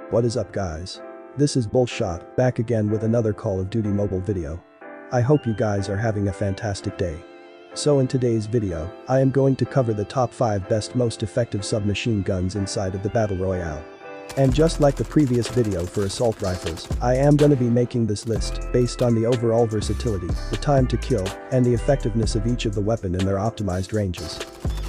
What is up guys? This is Bullshot, back again with another Call of Duty mobile video. I hope you guys are having a fantastic day. So in today's video, I am going to cover the top 5 best most effective submachine guns inside of the Battle Royale. And just like the previous video for assault rifles, I am gonna be making this list based on the overall versatility, the time to kill, and the effectiveness of each of the weapon in their optimized ranges.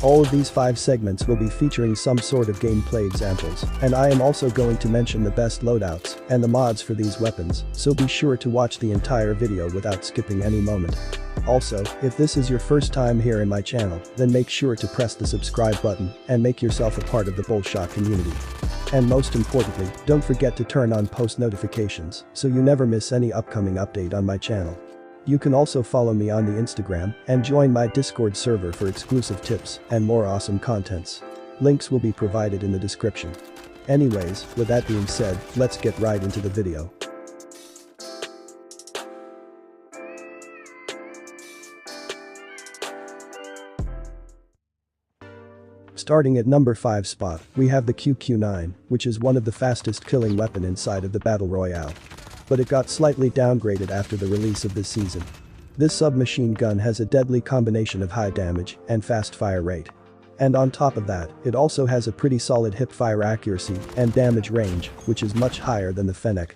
All of these 5 segments will be featuring some sort of gameplay examples, and I am also going to mention the best loadouts and the mods for these weapons, so be sure to watch the entire video without skipping any moment. Also, if this is your first time here in my channel, then make sure to press the subscribe button and make yourself a part of the Bullshot community. And most importantly, don't forget to turn on post notifications so you never miss any upcoming update on my channel. You can also follow me on the Instagram and join my Discord server for exclusive tips and more awesome contents. Links will be provided in the description. Anyways, with that being said, let's get right into the video. Starting at number 5 spot, we have the QQ9, which is one of the fastest killing weapon inside of the Battle Royale. But it got slightly downgraded after the release of this season. This submachine gun has a deadly combination of high damage and fast fire rate. And on top of that, it also has a pretty solid hip fire accuracy and damage range, which is much higher than the FENNEC.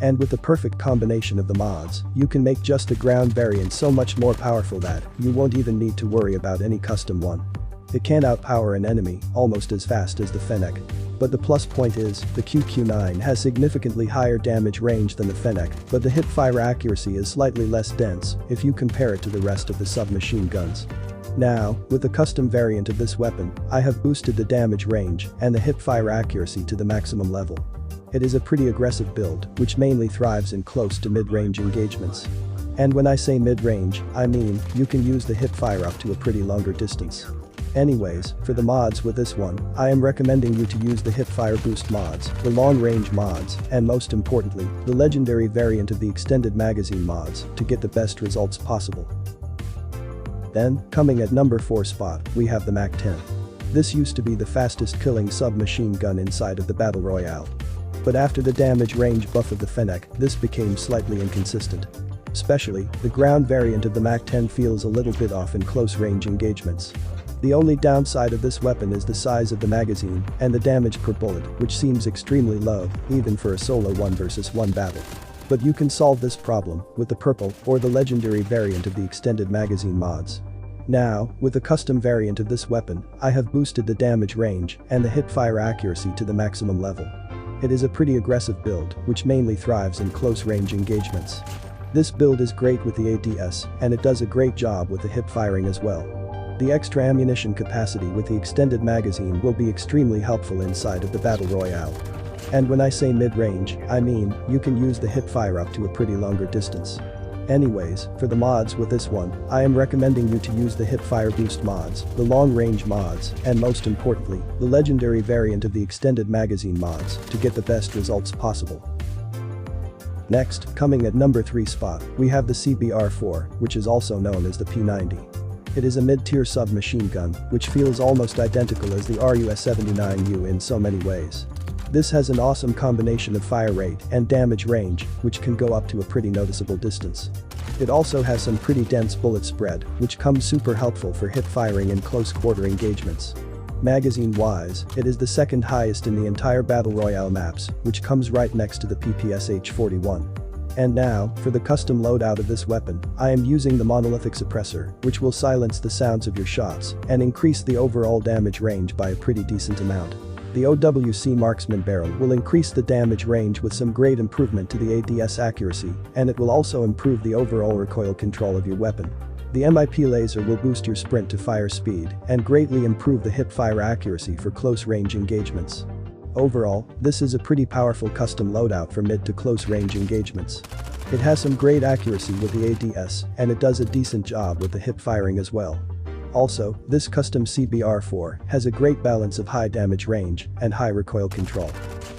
And with the perfect combination of the mods, you can make just the ground variant so much more powerful that you won't even need to worry about any custom one. It can outpower an enemy almost as fast as the FENNEC. But the plus point is, the QQ9 has significantly higher damage range than the FENNEC, but the hip fire accuracy is slightly less dense if you compare it to the rest of the submachine guns. Now, with the custom variant of this weapon, I have boosted the damage range and the hip fire accuracy to the maximum level. It is a pretty aggressive build, which mainly thrives in close to mid-range engagements. And when I say mid-range, I mean, you can use the hip fire up to a pretty longer distance. Anyways, for the mods with this one, I am recommending you to use the hipfire boost mods, the long range mods, and most importantly, the legendary variant of the extended magazine mods to get the best results possible. Then, coming at number 4 spot, we have the MAC-10. This used to be the fastest killing submachine gun inside of the Battle Royale. But after the damage range buff of the FENNEC, this became slightly inconsistent. Especially, the ground variant of the MAC-10 feels a little bit off in close range engagements. The only downside of this weapon is the size of the magazine and the damage per bullet, which seems extremely low, even for a solo 1 versus 1 battle. But you can solve this problem with the purple or the legendary variant of the extended magazine mods. Now, with the custom variant of this weapon, I have boosted the damage range and the hip fire accuracy to the maximum level. It is a pretty aggressive build, which mainly thrives in close range engagements. This build is great with the ADS, and it does a great job with the hip firing as well. The extra ammunition capacity with the extended magazine will be extremely helpful inside of the Battle Royale. And when I say mid-range, I mean, you can use the hip fire up to a pretty longer distance. Anyways, for the mods with this one, I am recommending you to use the hip fire boost mods, the long range mods, and most importantly, the legendary variant of the extended magazine mods to get the best results possible. Next, coming at number 3 spot, we have the CBR4, which is also known as the P90. It is a mid-tier submachine gun, which feels almost identical as the RUS-79U in so many ways. This has an awesome combination of fire rate and damage range, which can go up to a pretty noticeable distance. It also has some pretty dense bullet spread, which comes super helpful for hip firing in close quarter engagements. Magazine-wise, it is the second highest in the entire Battle Royale maps, which comes right next to the ppsh-41. And now, for the custom loadout of this weapon, I am using the monolithic suppressor, which will silence the sounds of your shots and increase the overall damage range by a pretty decent amount. The OWC marksman barrel will increase the damage range with some great improvement to the ADS accuracy, and it will also improve the overall recoil control of your weapon. The MIP laser will boost your sprint to fire speed and greatly improve the hip fire accuracy for close range engagements. Overall, this is a pretty powerful custom loadout for mid to close range engagements. It has some great accuracy with the ADS, and it does a decent job with the hip firing as well. Also, this custom CBR4 has a great balance of high damage range and high recoil control.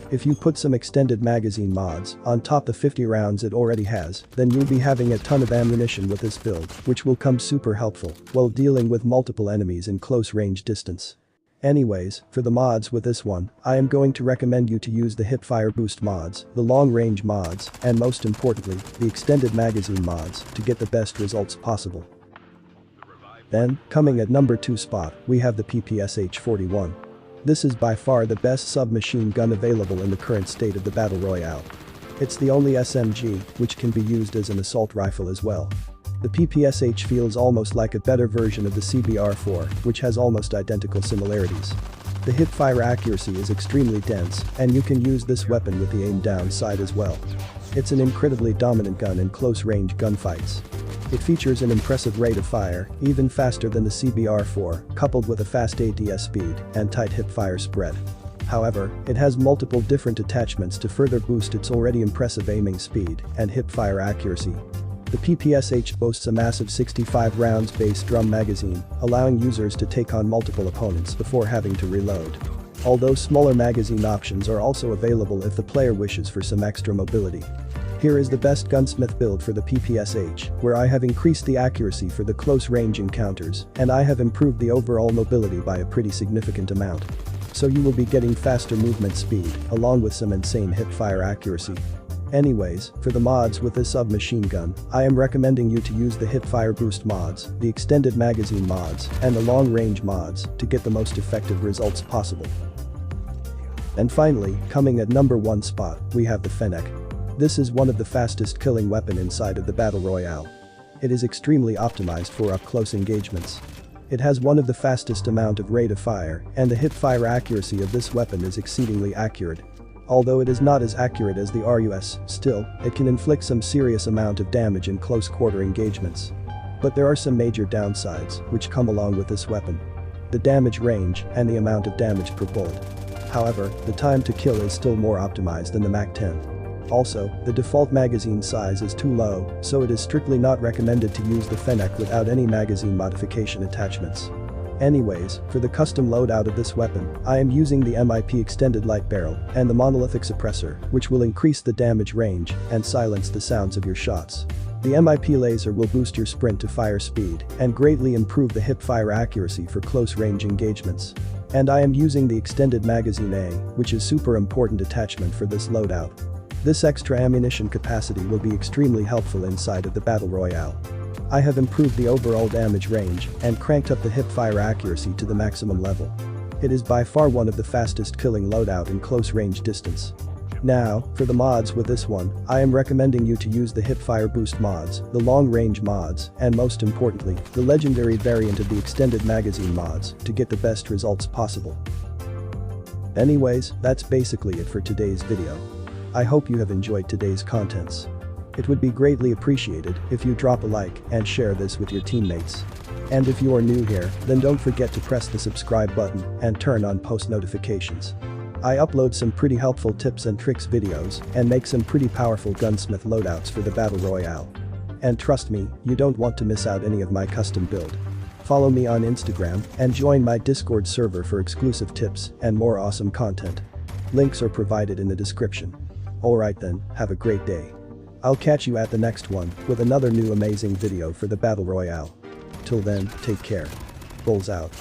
If you put some extended magazine mods on top the 50 rounds it already has, then you'll be having a ton of ammunition with this build, which will come super helpful while dealing with multiple enemies in close range distance. Anyways, for the mods with this one, I am going to recommend you to use the hipfire boost mods, the long range mods, and most importantly, the extended magazine mods to get the best results possible. Then, coming at number 2 spot, we have the ppsh-41. This is by far the best submachine gun available in the current state of the Battle Royale. It's the only SMG which can be used as an assault rifle as well. The ppsh feels almost like a better version of the CBR4, which has almost identical similarities. The hipfire accuracy is extremely dense, and you can use this weapon with the aim down sight as well. It's an incredibly dominant gun in close-range gunfights. It features an impressive rate of fire, even faster than the CBR4, coupled with a fast ADS speed and tight hipfire spread. However, it has multiple different attachments to further boost its already impressive aiming speed and hipfire accuracy. The ppsh boasts a massive 65 rounds base drum magazine, allowing users to take on multiple opponents before having to reload. Although smaller magazine options are also available if the player wishes for some extra mobility. Here is the best gunsmith build for the ppsh, where I have increased the accuracy for the close-range encounters, and I have improved the overall mobility by a pretty significant amount. So you will be getting faster movement speed, along with some insane hipfire accuracy. Anyways, for the mods with this submachine gun, I am recommending you to use the hipfire boost mods, the extended magazine mods, and the long range mods to get the most effective results possible. And finally, coming at number 1 spot, we have the FENNEC. This is one of the fastest killing weapon inside of the Battle Royale. It is extremely optimized for up-close engagements. It has one of the fastest amount of rate of fire, and the hipfire accuracy of this weapon is exceedingly accurate. Although it is not as accurate as the RUS, still, it can inflict some serious amount of damage in close-quarter engagements. But there are some major downsides which come along with this weapon. The damage range and the amount of damage per bullet. However, the time to kill is still more optimized than the MAC-10. Also, the default magazine size is too low, so it is strictly not recommended to use the FENNEC without any magazine modification attachments. Anyways, for the custom loadout of this weapon, I am using the MIP extended light barrel and the monolithic suppressor, which will increase the damage range and silence the sounds of your shots. The MIP laser will boost your sprint to fire speed and greatly improve the hipfire accuracy for close-range engagements. And I am using the extended magazine A, which is super important attachment for this loadout. This extra ammunition capacity will be extremely helpful inside of the Battle Royale. I have improved the overall damage range and cranked up the hipfire accuracy to the maximum level. It is by far one of the fastest killing loadout in close range distance. Now, for the mods with this one, I am recommending you to use the hipfire boost mods, the long range mods, and most importantly, the legendary variant of the extended magazine mods to get the best results possible. Anyways, that's basically it for today's video. I hope you have enjoyed today's contents. It would be greatly appreciated if you drop a like and share this with your teammates. And if you are new here, then don't forget to press the subscribe button and turn on post notifications. I upload some pretty helpful tips and tricks videos and make some pretty powerful gunsmith loadouts for the Battle Royale. And trust me, you don't want to miss out any of my custom build. Follow me on Instagram and join my Discord server for exclusive tips and more awesome content. Links are provided in the description. Alright then, have a great day. I'll catch you at the next one with another new amazing video for the Battle Royale. Till then, take care. Bulls out.